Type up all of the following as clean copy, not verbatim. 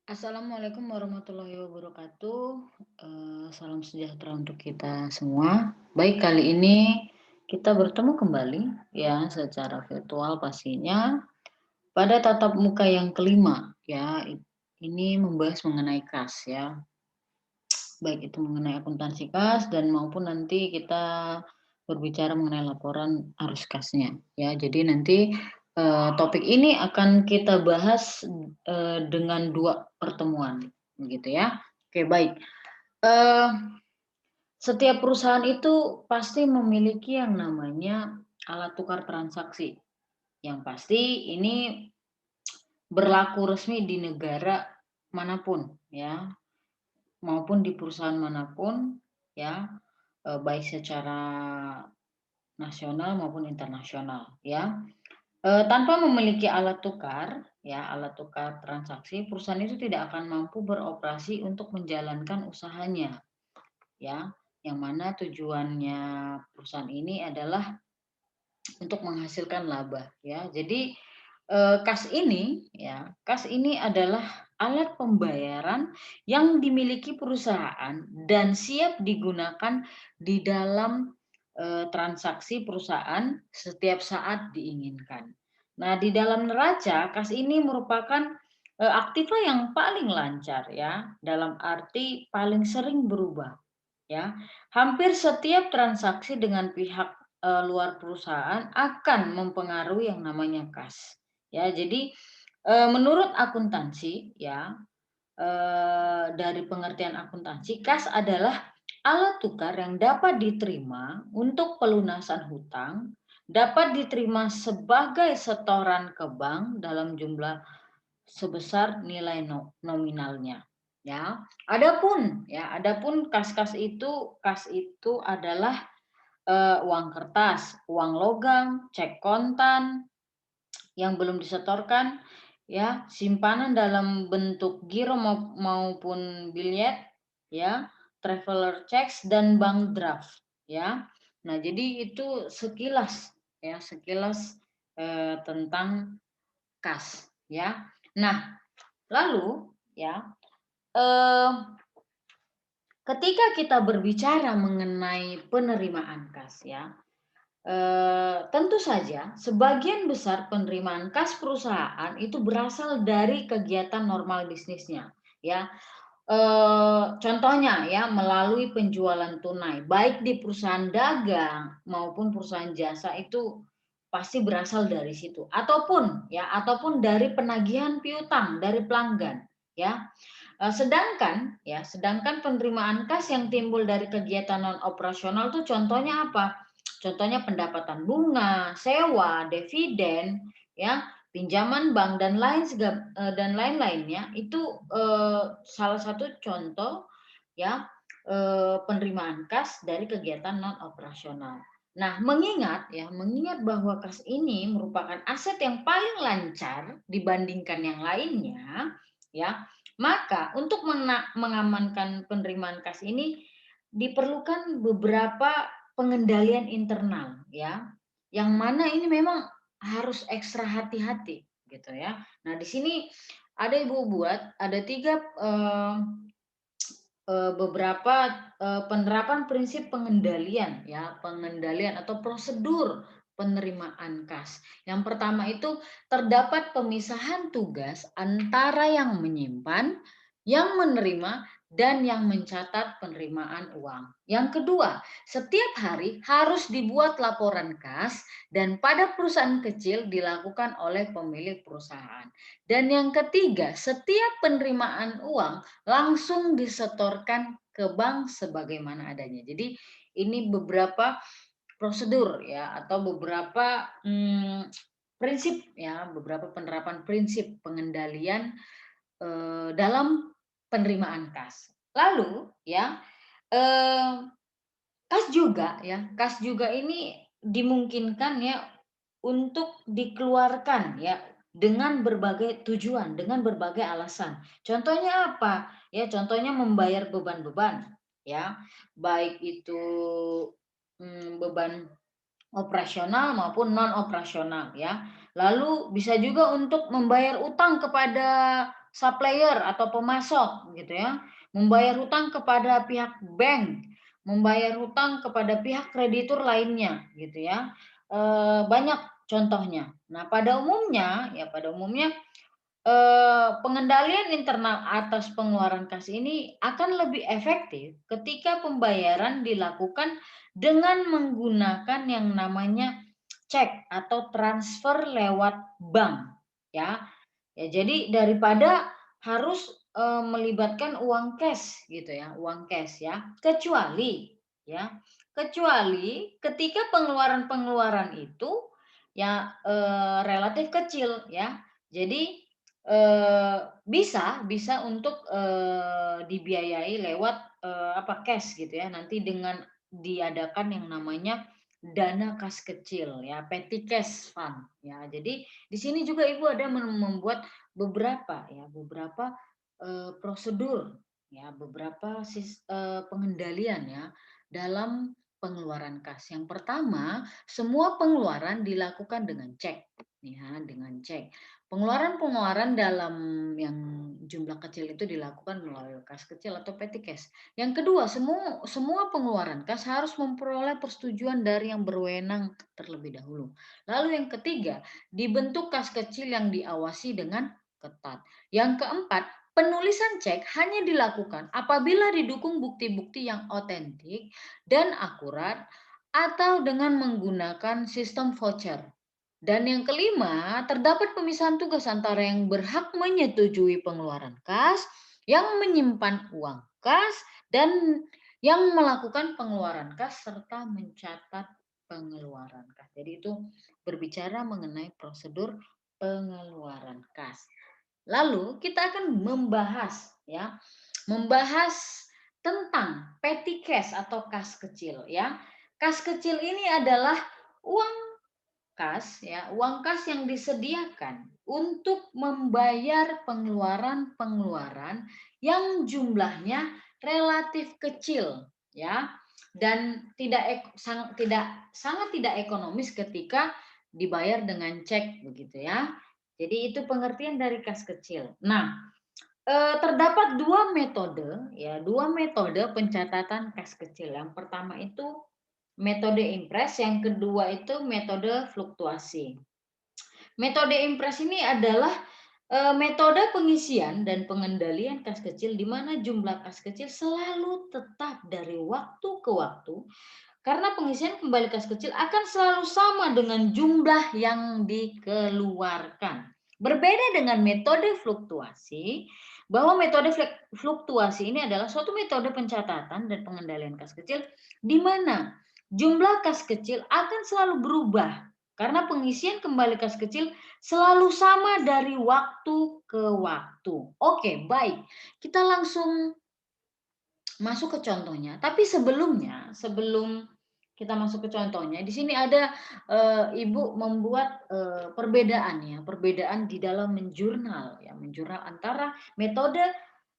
Assalamualaikum warahmatullahi wabarakatuh. Salam sejahtera untuk kita semua. Baik, kali ini kita bertemu kembali ya secara virtual pastinya pada tatap muka yang kelima ya. Ini membahas mengenai kas ya. Baik itu mengenai akuntansi kas dan maupun nanti kita berbicara mengenai laporan arus kasnya ya. Jadi nanti topik ini akan kita bahas dengan dua pertemuan begitu ya. Oke, baik. Eh, Setiap perusahaan itu pasti memiliki yang namanya alat tukar transaksi. Yang pasti ini berlaku resmi di negara manapun ya, maupun di perusahaan manapun ya, baik secara nasional maupun internasional ya. Tanpa memiliki alat tukar ya, alat tukar transaksi, perusahaan itu tidak akan mampu beroperasi untuk menjalankan usahanya ya, yang mana tujuannya perusahaan ini adalah untuk menghasilkan laba ya. Jadi, kas ini adalah alat pembayaran yang dimiliki perusahaan dan siap digunakan di dalam, transaksi perusahaan setiap saat diinginkan. Nah, di dalam neraca, kas ini merupakan, aktiva yang paling lancar ya, dalam arti paling sering berubah. Ya, hampir setiap transaksi dengan pihak, luar perusahaan akan mempengaruhi yang namanya kas. Ya, jadi, menurut akuntansi ya, dari pengertian akuntansi, kas adalah alat tukar yang dapat diterima untuk pelunasan hutang, dapat diterima sebagai setoran ke bank dalam jumlah sebesar nilai nominalnya, ya. Adapun kas itu adalah, uang kertas, uang logam, cek kontan yang belum disetorkan, ya, simpanan dalam bentuk giro maupun biljet, ya, traveler checks dan bank draft, ya. Nah, jadi itu sekilas, ya, tentang kas, ya. Nah, lalu ya, eee, ketika kita berbicara mengenai penerimaan kas ya, tentu saja sebagian besar penerimaan kas perusahaan itu berasal dari kegiatan normal bisnisnya ya. Contohnya ya melalui penjualan tunai, baik di perusahaan dagang maupun perusahaan jasa itu pasti berasal dari situ, ataupun dari penagihan piutang dari pelanggan ya. Sedangkan penerimaan kas yang timbul dari kegiatan non operasional tuh contohnya apa? Contohnya pendapatan bunga, sewa, dividen, ya, pinjaman bank dan lain-lainnya itu salah satu contoh ya penerimaan kas dari kegiatan non operasional. Nah, mengingat bahwa kas ini merupakan aset yang paling lancar dibandingkan yang lainnya, ya, maka untuk mengamankan penerimaan kas ini diperlukan beberapa pengendalian internal ya, yang mana ini memang harus ekstra hati-hati gitu ya. Nah, di sini Ibu buat ada 3 beberapa, penerapan prinsip pengendalian atau prosedur penerimaan kas. Yang pertama itu terdapat pemisahan tugas antara yang menyimpan, yang menerima, dan yang mencatat penerimaan uang. Yang kedua, setiap hari harus dibuat laporan kas dan pada perusahaan kecil dilakukan oleh pemilik perusahaan. Dan yang ketiga, setiap penerimaan uang langsung disetorkan ke bank sebagaimana adanya. Jadi ini beberapa prosedur ya atau beberapa beberapa penerapan prinsip pengendalian dalam penerimaan kas. Lalu ya, eh, kas juga ini dimungkinkan ya untuk dikeluarkan ya dengan berbagai tujuan, dengan berbagai alasan. Contohnya apa? Ya, contohnya membayar beban-beban ya, baik itu beban operasional maupun non operasional ya. Lalu bisa juga untuk membayar utang kepada supplier atau pemasok gitu ya, membayar hutang kepada pihak bank, membayar hutang kepada pihak kreditur lainnya gitu ya. Banyak contohnya. Nah, pada umumnya pengendalian internal atas pengeluaran kas ini akan lebih efektif ketika pembayaran dilakukan dengan menggunakan yang namanya cek atau transfer lewat bank ya. Ya, jadi daripada harus melibatkan uang cash gitu ya, uang cash ya. Kecuali ketika pengeluaran-pengeluaran itu ya relatif kecil ya. Jadi bisa bisa untuk dibiayai lewat cash gitu ya. Nanti dengan diadakan yang namanya dana kas kecil ya, petty cash fund ya. Jadi di sini juga Ibu ada membuat beberapa prosedur ya, beberapa pengendalian ya dalam pengeluaran kas. Yang pertama, semua pengeluaran dilakukan dengan cek ya, dengan cek. Pengeluaran-pengeluaran dalam yang jumlah kecil itu dilakukan melalui kas kecil atau petty cash. Yang kedua, semua pengeluaran kas harus memperoleh persetujuan dari yang berwenang terlebih dahulu. Lalu yang ketiga, dibentuk kas kecil yang diawasi dengan ketat. Yang keempat, penulisan cek hanya dilakukan apabila didukung bukti-bukti yang otentik dan akurat atau dengan menggunakan sistem voucher. Dan yang kelima, terdapat pemisahan tugas antara yang berhak menyetujui pengeluaran kas, yang menyimpan uang kas, dan yang melakukan pengeluaran kas serta mencatat pengeluaran kas. Jadi itu berbicara mengenai prosedur pengeluaran kas. Lalu kita akan membahas tentang petty cash atau kas kecil ya. Kas kecil ini adalah uang uang kas yang disediakan untuk membayar pengeluaran-pengeluaran yang jumlahnya relatif kecil ya, dan sangat tidak ekonomis ketika dibayar dengan cek begitu ya. Jadi itu pengertian dari kas kecil. Nah, terdapat dua metode pencatatan kas kecil. Yang pertama itu metode impres, yang kedua itu metode fluktuasi. Metode impres ini adalah metode pengisian dan pengendalian kas kecil di mana jumlah kas kecil selalu tetap dari waktu ke waktu, karena pengisian kembali kas kecil akan selalu sama dengan jumlah yang dikeluarkan. Berbeda dengan metode fluktuasi, bahwa metode fluktuasi ini adalah suatu metode pencatatan dan pengendalian kas kecil di mana jumlah kas kecil akan selalu berubah karena pengisian kembali kas kecil selalu sama dari waktu ke waktu. Oke, baik. Kita langsung masuk ke contohnya. Tapi sebelum kita masuk ke contohnya, di sini ada Ibu membuat perbedaan di dalam menjurnal antara metode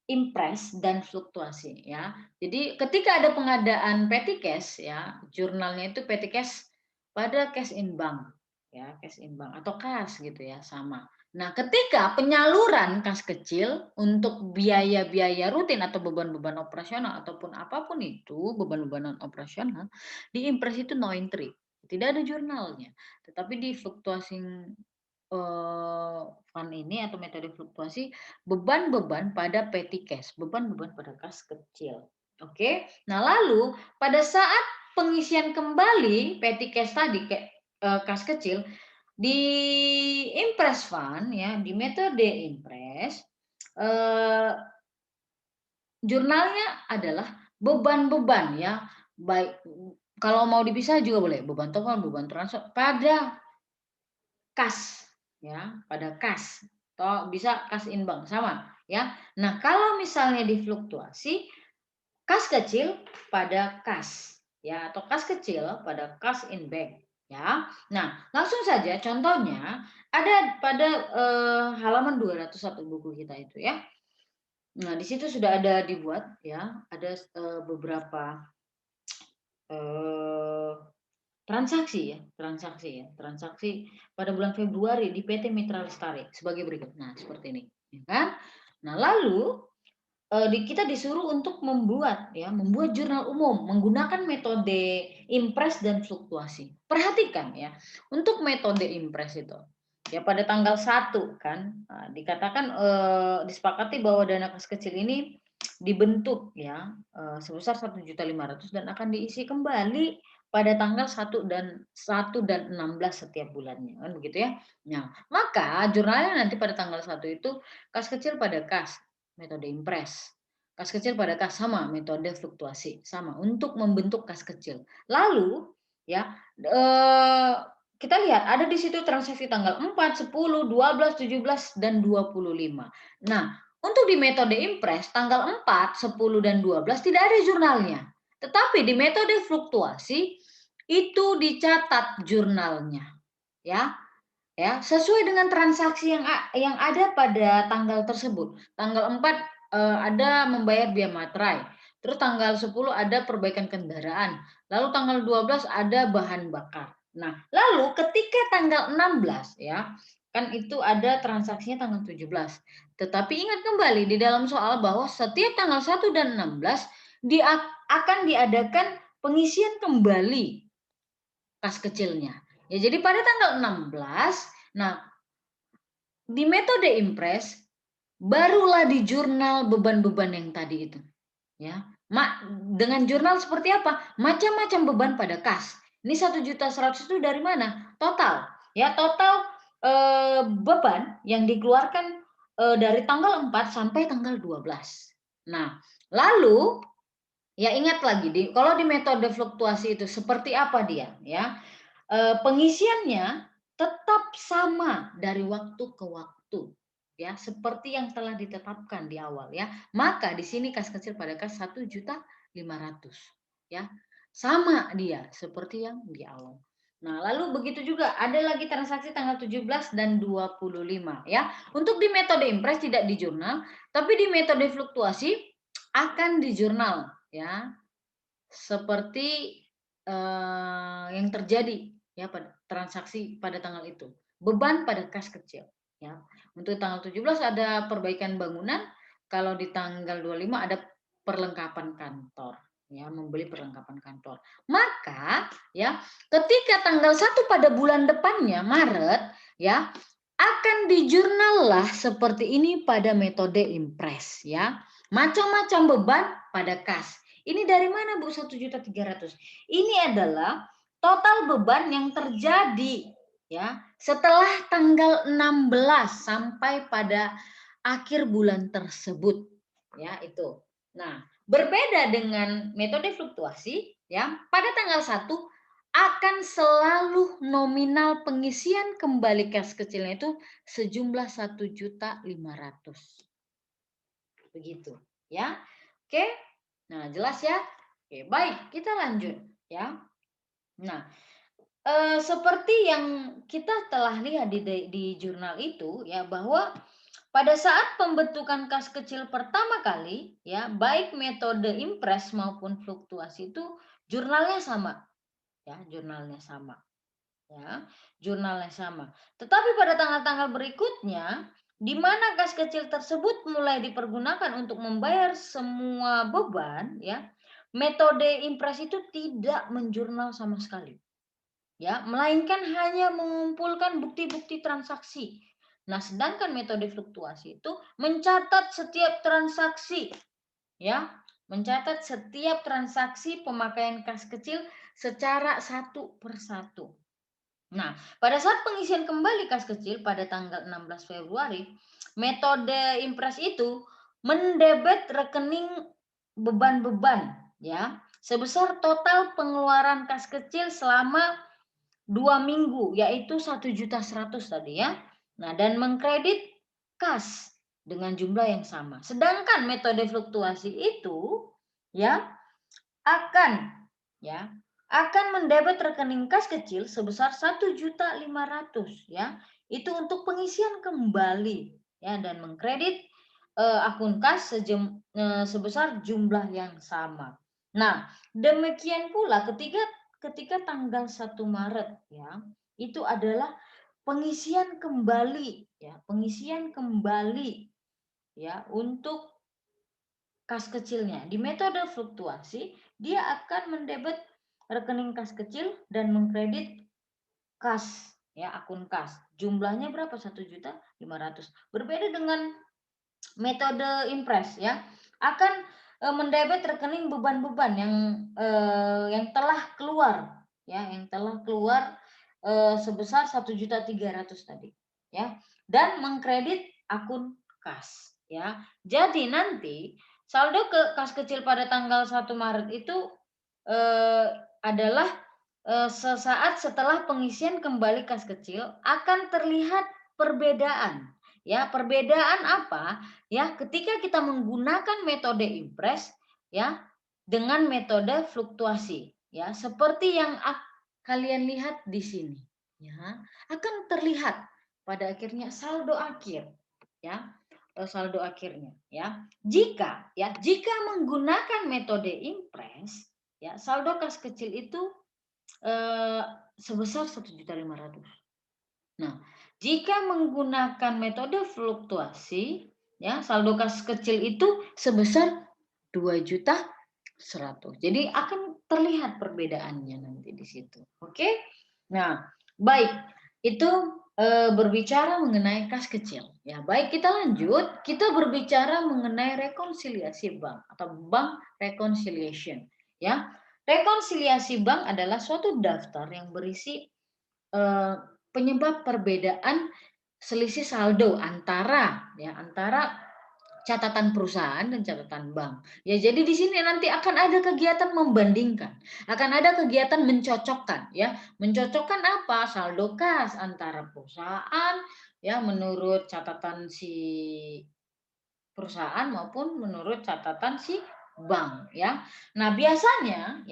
impres dan fluktuasi ya. Jadi ketika ada pengadaan petty cash ya, jurnalnya itu petty cash pada cash in bank ya, cash in bank atau kas gitu ya, sama. Nah, ketika penyaluran kas kecil untuk biaya-biaya rutin atau beban-beban operasional ataupun apapun itu, beban-beban operasional, di impres itu no entry. Tidak ada jurnalnya. Tetapi di fluktuasi fund ini atau metode fluktuasi, beban-beban pada petty cash, beban-beban pada kas kecil. Oke. Nah, lalu pada saat pengisian kembali petty cash tadi kas kecil di impres fund ya, di metode impres jurnalnya adalah beban-beban ya, baik kalau mau dipisah juga boleh, beban total, beban transfer pada kas ya, pada kas atau bisa kas in bank sama ya. Nah, kalau misalnya di fluktuasi, kas kecil pada kas ya, atau kas kecil pada kas in bank ya. Nah, langsung saja contohnya ada pada halaman 201 buku kita itu ya. Nah, di situ sudah ada dibuat ya, ada beberapa Transaksi ya, transaksi pada bulan Februari di PT Mitra Lestari sebagai berikut. Nah, seperti ini, ya kan? Nah, lalu kita disuruh untuk membuat jurnal umum menggunakan metode impres dan fluktuasi. Perhatikan ya, untuk metode impres itu, ya pada tanggal 1 kan, dikatakan disepakati bahwa dana kas kecil ini dibentuk ya sebesar 1.500.000 dan akan diisi kembali pada tanggal 1 dan 16 setiap bulannya kan begitu ya. Nah, maka jurnalnya nanti pada tanggal 1 itu kas kecil pada kas metode impres. Kas kecil pada kas sama metode fluktuasi sama untuk membentuk kas kecil. Lalu ya kita lihat ada di situ transaksi tanggal 4, 10, 12, 17 dan 25. Nah, untuk di metode impres tanggal 4, 10 dan 12 tidak ada jurnalnya. Tetapi di metode fluktuasi itu dicatat jurnalnya. Ya, ya sesuai dengan transaksi yang ada pada tanggal tersebut. Tanggal 4 ada membayar biaya materai. Terus tanggal 10 ada perbaikan kendaraan. Lalu tanggal 12 ada bahan bakar. Nah, lalu ketika tanggal 16 ya, kan itu ada transaksinya tanggal 17. Tetapi ingat kembali di dalam soal bahwa setiap tanggal 1 dan 16 akan diadakan pengisian kembali kas kecilnya. Ya, jadi pada tanggal 16, nah di metode impres barulah di jurnal beban-beban yang tadi itu. Ya, dengan jurnal seperti apa? Macam-macam beban pada kas. Ini 1.100.000 itu dari mana? Total. Ya, total beban yang dikeluarkan dari tanggal 4 sampai tanggal 12. Nah, lalu ya ingat lagi kalau di metode fluktuasi itu seperti apa dia ya. Pengisiannya tetap sama dari waktu ke waktu ya seperti yang telah ditetapkan di awal ya. Maka di sini kas kecil pada kas 1.500.000 ya. Sama dia seperti yang di awal. Nah, lalu begitu juga ada lagi transaksi tanggal 17 dan 25 ya. Untuk di metode impres tidak di jurnal, tapi di metode fluktuasi akan di jurnal ya. Seperti yang terjadi ya pada transaksi pada tanggal itu. Beban pada kas kecil ya. Untuk tanggal 17 ada perbaikan bangunan, kalau di tanggal 25 ada perlengkapan kantor ya, membeli perlengkapan kantor. Maka ya, ketika tanggal 1 pada bulan depannya Maret ya, akan dijurnal lah seperti ini pada metode impres ya. Macam-macam beban pada kas. Ini dari mana Bu 1.300.000? Ini adalah total beban yang terjadi ya setelah tanggal 16 sampai pada akhir bulan tersebut ya itu. Nah, berbeda dengan metode fluktuasi ya, pada tanggal 1 akan selalu nominal pengisian kembali kas kecilnya itu sejumlah 1.500.000. Begitu ya. Oke. Nah, jelas ya? Oke, baik, kita lanjut ya. Nah, seperti yang kita telah lihat di jurnal itu ya bahwa pada saat pembentukan kas kecil pertama kali ya, baik metode impres maupun fluktuasi itu jurnalnya sama ya, jurnalnya sama ya, jurnalnya sama. Tetapi pada tanggal-tanggal berikutnya di mana kas kecil tersebut mulai dipergunakan untuk membayar semua beban ya, metode impres itu tidak menjurnal sama sekali ya, melainkan hanya mengumpulkan bukti-bukti transaksi. Nah, sedangkan metode fluktuasi itu mencatat setiap transaksi ya, mencatat setiap transaksi pemakaian kas kecil secara satu persatu. Nah, pada saat pengisian kembali kas kecil pada tanggal 16 Februari, metode impres itu mendebet rekening beban-beban ya, sebesar total pengeluaran kas kecil selama 2 minggu, yaitu 1.100.000 tadi ya. Nah, dan mengkredit kas dengan jumlah yang sama. Sedangkan metode fluktuasi itu ya akan ya akan mendebet rekening kas kecil sebesar 1.500.000 ya. Itu untuk pengisian kembali ya dan mengkredit akun kas sebesar jumlah yang sama. Nah, demikian pula ketika ketika tanggal 1 Maret ya, itu adalah pengisian kembali ya, pengisian kembali ya untuk kas kecilnya. Di metode fluktuasi, dia akan mendebit rekening kas kecil dan mengkredit kas ya, akun kas. Jumlahnya berapa? 1.500.000. Berbeda dengan metode impres ya, akan mendebit rekening beban-beban yang telah keluar ya, yang telah keluar sebesar 1.300.000 tadi ya, dan mengkredit akun kas ya. Jadi nanti saldo ke kas kecil pada tanggal 1 Maret itu adalah sesaat setelah pengisian kembali kas kecil akan terlihat perbedaan. Ya, perbedaan apa? Ya, ketika kita menggunakan metode impres ya dengan metode fluktuasi ya, seperti yang kalian lihat di sini ya, akan terlihat pada akhirnya saldo akhir ya, saldo akhirnya ya. Jika menggunakan metode impres ya, saldo kas kecil itu sebesar 1.500.000. Nah, jika menggunakan metode fluktuasi, ya saldo kas kecil itu sebesar 2.100.000. Jadi akan terlihat perbedaannya nanti di situ. Oke? Nah, baik. Itu berbicara mengenai kas kecil. Ya, baik kita lanjut. Kita berbicara mengenai rekonsiliasi bank atau bank reconciliation. Ya, rekonsiliasi bank adalah suatu daftar yang berisi penyebab perbedaan selisih saldo antara catatan perusahaan dan catatan bank. Ya, jadi di sini nanti akan ada kegiatan membandingkan, akan ada kegiatan mencocokkan ya. Mencocokkan apa? Saldo kas antara perusahaan ya menurut catatan si perusahaan maupun menurut catatan si bank ya. Nah, biasanya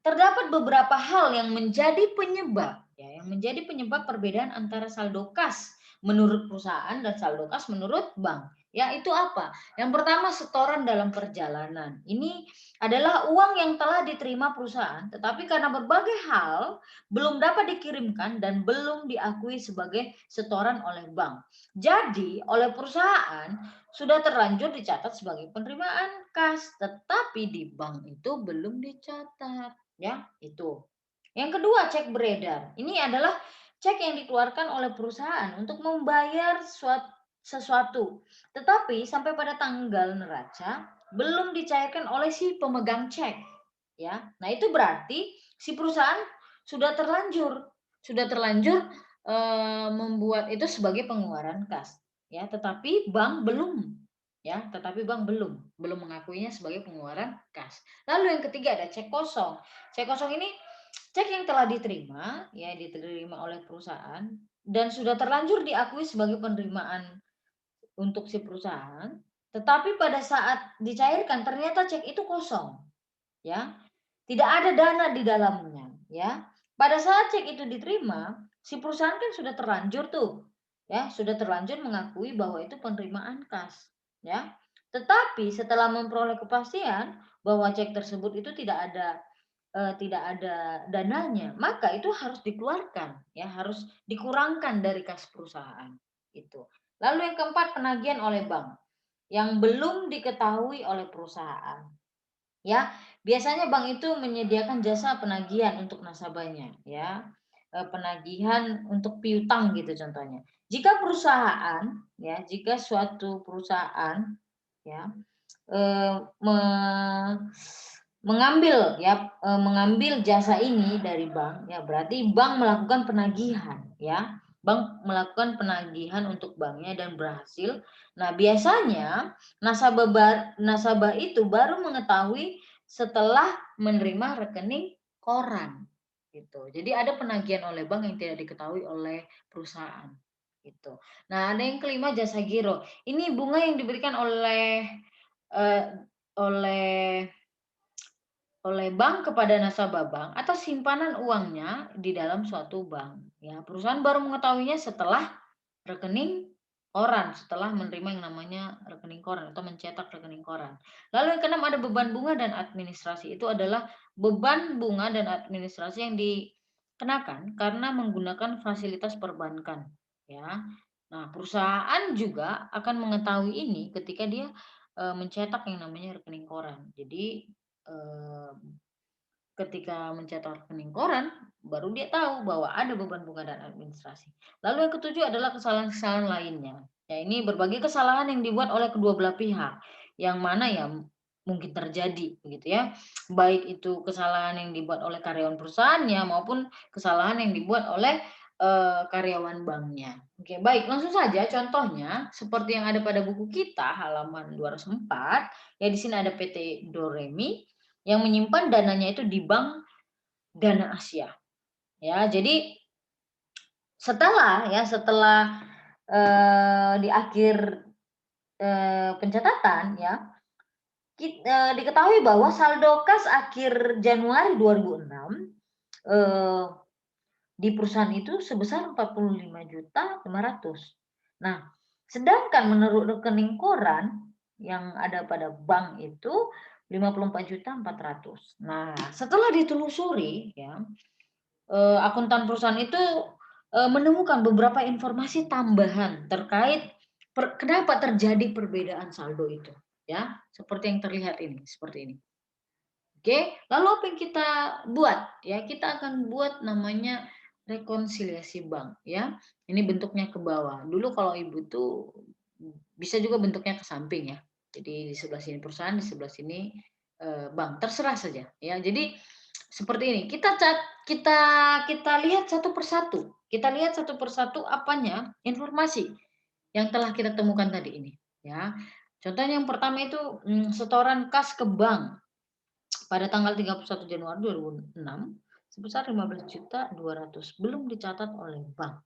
terdapat beberapa hal yang menjadi penyebab ya, yang menjadi penyebab perbedaan antara saldo kas menurut perusahaan dan saldo kas menurut bank. Ya, itu apa? Yang pertama, setoran dalam perjalanan. Ini adalah uang yang telah diterima perusahaan, tetapi karena berbagai hal belum dapat dikirimkan dan belum diakui sebagai setoran oleh bank. Jadi, oleh perusahaan sudah terlanjur dicatat sebagai penerimaan kas, tetapi di bank itu belum dicatat, ya, itu. Yang kedua, cek beredar. Ini adalah cek yang dikeluarkan oleh perusahaan untuk membayar sesuatu, tetapi sampai pada tanggal neraca belum dicairkan oleh si pemegang cek, ya. Nah, itu berarti si perusahaan sudah terlanjur membuat itu sebagai pengeluaran kas. Ya, tetapi bank belum mengakuinya sebagai pengeluaran kas. Lalu yang ketiga ada cek kosong. Cek kosong ini cek yang telah diterima oleh perusahaan dan sudah terlanjur diakui sebagai penerimaan untuk si perusahaan, tetapi pada saat dicairkan ternyata cek itu kosong, ya. Tidak ada dana di dalamnya, ya. Pada saat cek itu diterima, si perusahaan kan sudah terlanjur tuh, ya, sudah terlanjur mengakui bahwa itu penerimaan kas, ya. Tetapi setelah memperoleh kepastian bahwa cek tersebut itu tidak ada dananya, maka itu harus dikeluarkan, ya, harus dikurangkan dari kas perusahaan, itu. Lalu yang keempat, penagihan oleh bank yang belum diketahui oleh perusahaan. Ya, biasanya bank itu menyediakan jasa penagihan untuk nasabahnya, ya. Penagihan untuk piutang gitu contohnya. Jika suatu perusahaan ya mengambil jasa ini dari bank, ya berarti bank melakukan penagihan, ya. Bank melakukan penagihan untuk banknya dan berhasil. Nah, biasanya nasabah itu baru mengetahui setelah menerima rekening koran gitu. Jadi ada penagihan oleh bank yang tidak diketahui oleh perusahaan gitu. Nah, ada yang kelima, jasa giro. Ini bunga yang diberikan oleh eh, oleh bank kepada nasabah bank atau simpanan uangnya di dalam suatu bank. Ya, perusahaan baru mengetahuinya setelah rekening koran setelah menerima yang namanya rekening koran atau mencetak rekening koran. Lalu yang keenam ada beban bunga dan administrasi. Itu adalah beban bunga dan administrasi yang dikenakan karena menggunakan fasilitas perbankan, ya. Nah, perusahaan juga akan mengetahui ini ketika dia mencetak yang namanya rekening koran. Jadi eh, ketika mencetak rekening koran, baru dia tahu bahwa ada beban bunga dan administrasi. Lalu yang ketujuh adalah kesalahan-kesalahan lainnya. Ya, ini berbagai kesalahan yang dibuat oleh kedua belah pihak, yang mana ya mungkin terjadi, gitu ya. Baik itu kesalahan yang dibuat oleh karyawan perusahaannya maupun kesalahan yang dibuat oleh karyawan banknya. Oke, baik, langsung saja contohnya seperti yang ada pada buku kita halaman 204. Ya, di sini ada PT Doremi yang menyimpan dananya itu di Bank Dana Asia. Ya, jadi setelah di akhir pencatatan ya, diketahui bahwa saldo kas akhir Januari 2006 di perusahaan itu sebesar 45.500.000. Nah, sedangkan menurut rekening koran yang ada pada bank itu 54.400.000. Nah, setelah ditelusuri ya, akuntan perusahaan itu menemukan beberapa informasi tambahan terkait kenapa terjadi perbedaan saldo itu, ya, seperti yang terlihat ini, seperti ini. Oke, lalu apa yang kita buat? Ya, kita akan buat namanya rekonsiliasi bank, ya. Ini bentuknya ke bawah. Dulu kalau Ibu tuh bisa juga bentuknya ke samping ya. Jadi di sebelah sini perusahaan, di sebelah sini bank, terserah saja ya. Jadi seperti ini. Kita lihat satu persatu. Kita lihat satu persatu apanya? Informasi yang telah kita temukan tadi ini, ya. Contohnya yang pertama itu setoran kas ke bank pada tanggal 31 Januari 2006 sebesar 15.200.000 belum dicatat oleh bank,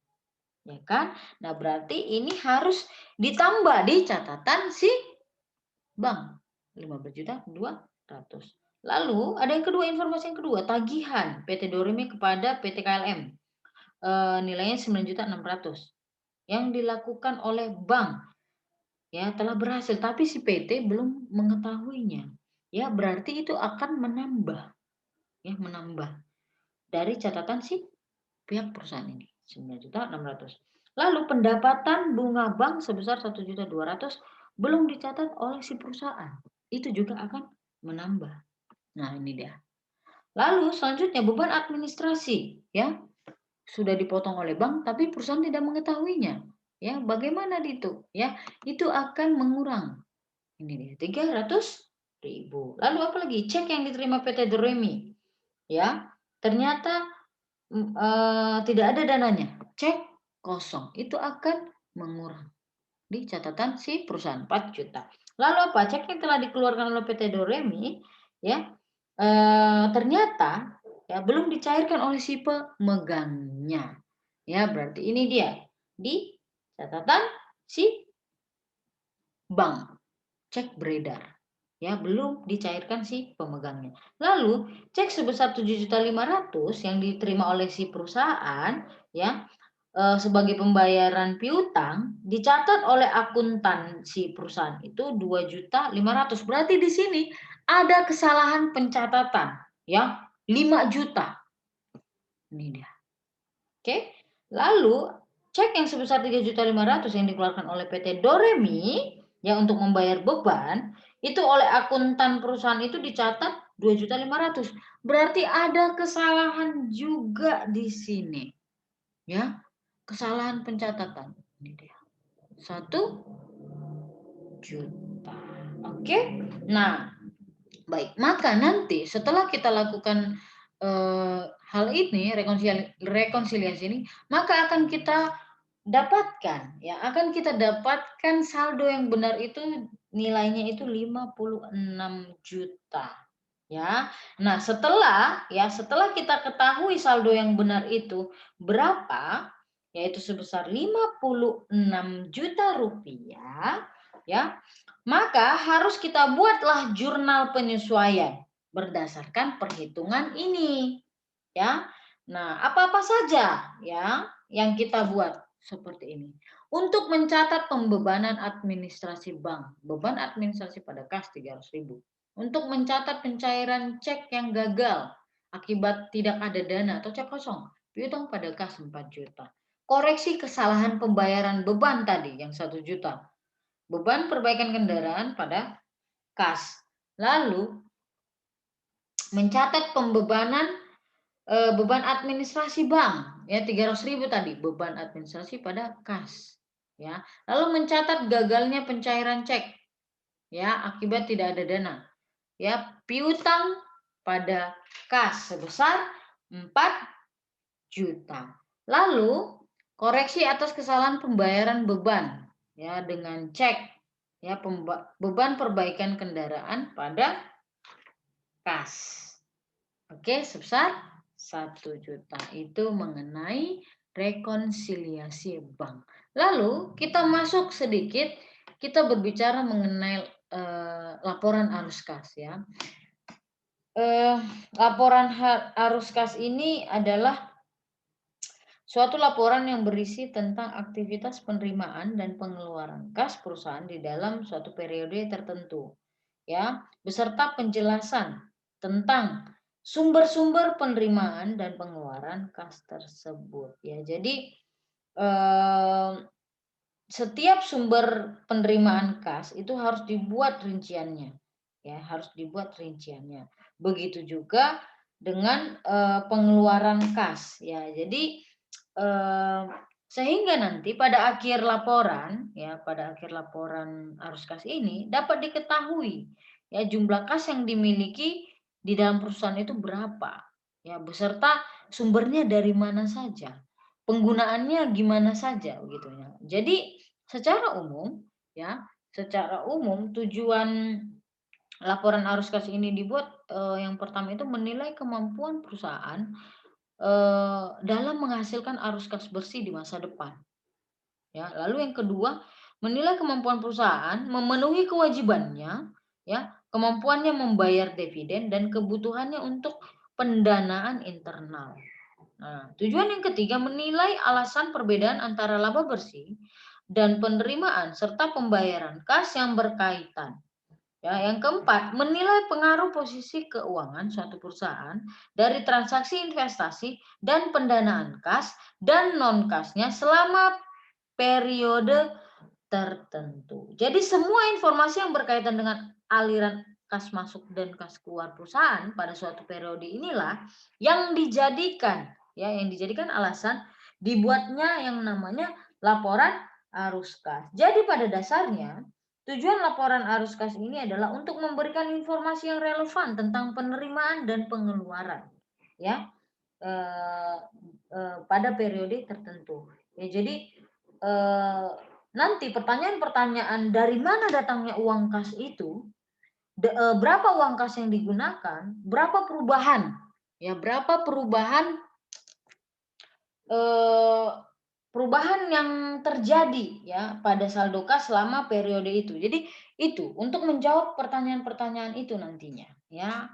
ya kan? Nah, berarti ini harus ditambah di catatan si bank 15.200.000. Lalu ada yang kedua, informasi yang kedua, tagihan PT Doremi kepada PT KLM nilainya 9.600.000 yang dilakukan oleh bank ya telah berhasil, tapi si PT belum mengetahuinya. Ya, berarti itu akan menambah dari catatan si pihak perusahaan ini 9.600.000. Lalu pendapatan bunga bank sebesar 1.200.000 belum dicatat oleh si perusahaan. Itu juga akan menambah. Nah, ini dia. Lalu selanjutnya beban administrasi ya. Sudah dipotong oleh bank tapi perusahaan tidak mengetahuinya. Ya, bagaimana itu? Ya, itu akan mengurang. Ini dia 300.000. Lalu apa lagi? Cek yang diterima PT Doremi. Ya, ternyata tidak ada dananya, cek kosong, itu akan mengurang di catatan si perusahaan 4 juta. Lalu apa? Cek yang telah dikeluarkan oleh PT Doremi ya ternyata ya belum dicairkan oleh si pemegangnya. Ya, berarti ini dia di catatan si bank, cek beredar. Ya, belum dicairkan si pemegangnya. Lalu cek sebesar 7.500.000 yang diterima oleh si perusahaan ya sebagai pembayaran piutang dicatat oleh akuntan si perusahaan itu 2.500.000. Berarti di sini ada kesalahan pencatatan ya 5 juta. Ini dia. Oke. Lalu cek yang sebesar 3.500.000 yang dikeluarkan oleh PT Doremi ya untuk membayar beban itu oleh akuntan perusahaan itu dicatat 2.500.000. Berarti ada kesalahan juga di sini. Ya, kesalahan pencatatan. Ini dia. 1 juta. Oke. Nah, baik. Maka nanti setelah kita lakukan hal ini, rekonsiliasi ini, maka akan kita dapatkan ya, akan kita dapatkan saldo yang benar itu nilainya itu 56 juta. Ya. Nah, setelah kita ketahui saldo yang benar itu berapa, yaitu sebesar 56 juta rupiah, ya. Maka harus kita buatlah jurnal penyesuaian berdasarkan perhitungan ini, ya. Nah, apa-apa saja ya yang kita buat seperti ini. Untuk mencatat pembebanan administrasi bank, beban administrasi pada kas 300.000. Untuk mencatat pencairan cek yang gagal akibat tidak ada dana atau cek kosong, piutang pada kas 4 juta. Koreksi kesalahan pembayaran beban tadi yang 1 juta. Beban perbaikan kendaraan pada kas. Lalu mencatat pembebanan beban administrasi bank ya 300.000 tadi beban administrasi pada kas ya. Lalu mencatat gagalnya pencairan cek ya akibat tidak ada dana ya piutang pada kas sebesar 4 juta. Lalu koreksi atas kesalahan pembayaran beban ya dengan cek ya beban perbaikan kendaraan pada kas. Oke, sebesar 1 juta. Itu mengenai rekonsiliasi bank. Lalu kita masuk sedikit, kita berbicara mengenai laporan arus kas ya. Laporan arus kas ini adalah suatu laporan yang berisi tentang aktivitas penerimaan dan pengeluaran kas perusahaan di dalam suatu periode tertentu, ya, beserta penjelasan tentang sumber-sumber penerimaan dan pengeluaran kas tersebut. Ya, jadi setiap sumber penerimaan kas itu harus dibuat rinciannya, ya, harus dibuat rinciannya. Begitu juga dengan pengeluaran kas, ya. Jadi sehingga nanti pada akhir laporan ya pada akhir laporan arus kas ini dapat diketahui ya jumlah kas yang dimiliki di dalam perusahaan itu berapa ya beserta sumbernya dari mana saja penggunaannya gimana saja begitu ya. Jadi secara umum ya secara umum tujuan laporan arus kas ini dibuat yang pertama itu menilai kemampuan perusahaan dalam menghasilkan arus kas bersih di masa depan. Ya, lalu yang kedua, menilai kemampuan perusahaan memenuhi kewajibannya, ya, kemampuannya membayar dividen dan kebutuhannya untuk pendanaan internal. Nah, tujuan yang ketiga menilai alasan perbedaan antara laba bersih dan penerimaan serta pembayaran kas yang berkaitan. Ya, yang keempat, menilai pengaruh posisi keuangan suatu perusahaan dari transaksi investasi dan pendanaan kas dan non-kasnya selama periode tertentu. Jadi semua informasi yang berkaitan dengan aliran kas masuk dan kas keluar perusahaan pada suatu periode inilah yang dijadikan alasan dibuatnya yang namanya laporan arus kas. Jadi pada dasarnya tujuan laporan arus kas ini adalah untuk memberikan informasi yang relevan tentang penerimaan dan pengeluaran, ya, pada periode tertentu. Ya, jadi nanti pertanyaan-pertanyaan dari mana datangnya uang kas itu, berapa uang kas yang digunakan, berapa perubahan, ya, berapa perubahan perubahan yang terjadi ya pada saldo kas selama periode itu. Jadi itu untuk menjawab pertanyaan-pertanyaan itu nantinya ya.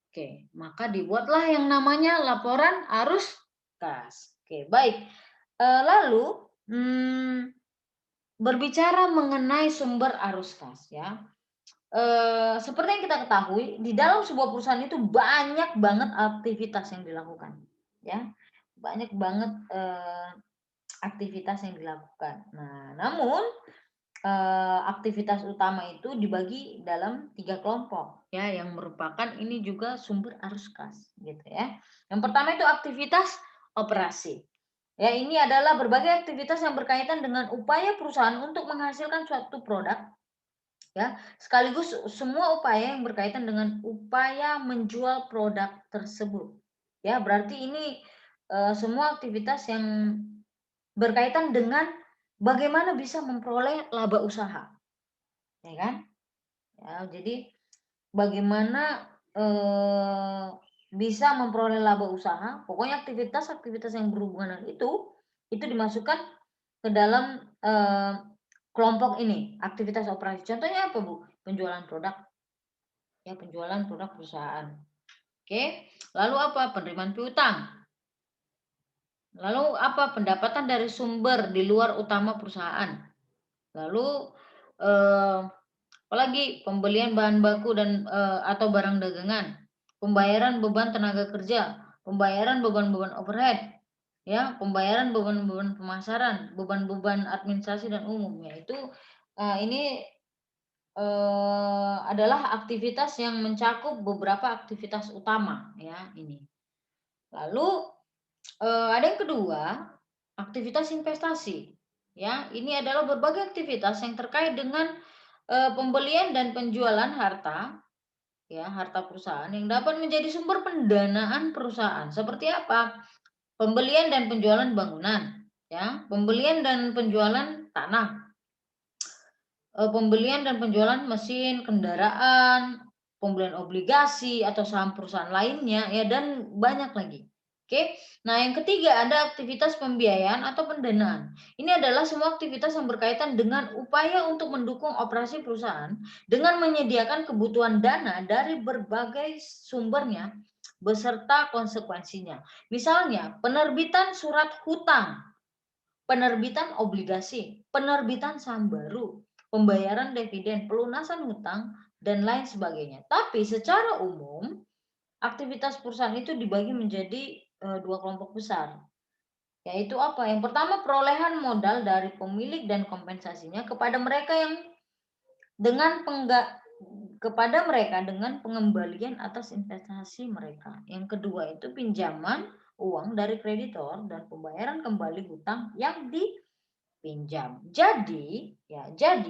Oke, maka dibuatlah yang namanya laporan arus kas. Oke, baik. Lalu berbicara mengenai sumber arus kas ya. Seperti yang kita ketahui di dalam sebuah perusahaan itu banyak banget aktivitas yang dilakukan ya. Banyak banget aktivitas yang dilakukan. Nah, namun aktivitas utama itu dibagi dalam 3 kelompok ya yang merupakan ini juga sumber arus kas gitu ya. Yang pertama itu aktivitas operasi. Ya, ini adalah berbagai aktivitas yang berkaitan dengan upaya perusahaan untuk menghasilkan suatu produk ya, sekaligus semua upaya yang berkaitan dengan upaya menjual produk tersebut. Ya, berarti ini semua aktivitas yang berkaitan dengan bagaimana bisa memperoleh laba usaha, ya kan? Ya, jadi bagaimana bisa memperoleh laba usaha, pokoknya aktivitas-aktivitas yang berhubungan itu dimasukkan ke dalam kelompok ini, aktivitas operasi. Contohnya apa, Bu? Penjualan produk, ya penjualan produk perusahaan. Oke, lalu apa? Penerimaan piutang. Lalu apa? Pendapatan dari sumber di luar utama perusahaan. Lalu, eee, apalagi pembelian bahan baku dan, atau barang dagangan, pembayaran beban tenaga kerja, pembayaran beban-beban overhead, ya, pembayaran beban-beban pemasaran, beban-beban administrasi dan umum, yaitu, ini, adalah aktivitas yang mencakup beberapa aktivitas utama ya ini. Lalu, ada yang kedua, aktivitas investasi. Ya, ini adalah berbagai aktivitas yang terkait dengan, pembelian dan penjualan harta, ya, harta perusahaan yang dapat menjadi sumber pendanaan perusahaan. Seperti apa? Pembelian dan penjualan bangunan, ya, pembelian dan penjualan tanah, pembelian dan penjualan mesin, kendaraan, pembelian obligasi atau saham perusahaan lainnya ya dan banyak lagi. Oke. Nah, yang ketiga ada aktivitas pembiayaan atau pendanaan. Ini adalah semua aktivitas yang berkaitan dengan upaya untuk mendukung operasi perusahaan dengan menyediakan kebutuhan dana dari berbagai sumbernya beserta konsekuensinya. Misalnya, penerbitan surat hutang, penerbitan obligasi, penerbitan saham baru, pembayaran dividen, pelunasan hutang, dan lain sebagainya. Tapi secara umum, aktivitas perusahaan itu dibagi menjadi dua kelompok besar. Yaitu apa? Yang pertama, perolehan modal dari pemilik dan kompensasinya kepada mereka yang dengan kepada mereka dengan pengembalian atas investasi mereka. Yang kedua itu pinjaman uang dari kreditor dan pembayaran kembali hutang yang dipinjam. Jadi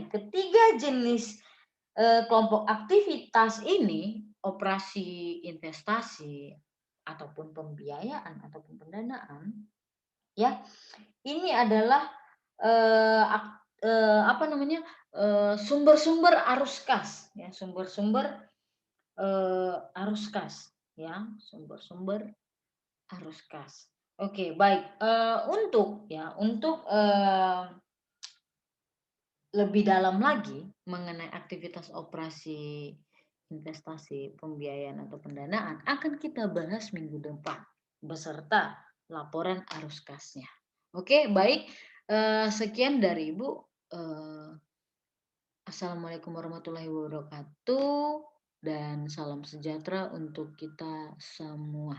ketiga jenis kelompok aktivitas ini, operasi investasi ataupun pembiayaan ataupun pendanaan, ya, ini adalah apa namanya, sumber-sumber arus kas, ya, sumber-sumber arus kas, ya, sumber-sumber arus kas. Oke, baik, untuk lebih dalam lagi mengenai aktivitas operasi investasi, pembiayaan atau pendanaan akan kita bahas minggu depan beserta laporan arus kasnya. Oke, baik, sekian dari Ibu, assalamualaikum warahmatullahi wabarakatuh dan salam sejahtera untuk kita semua.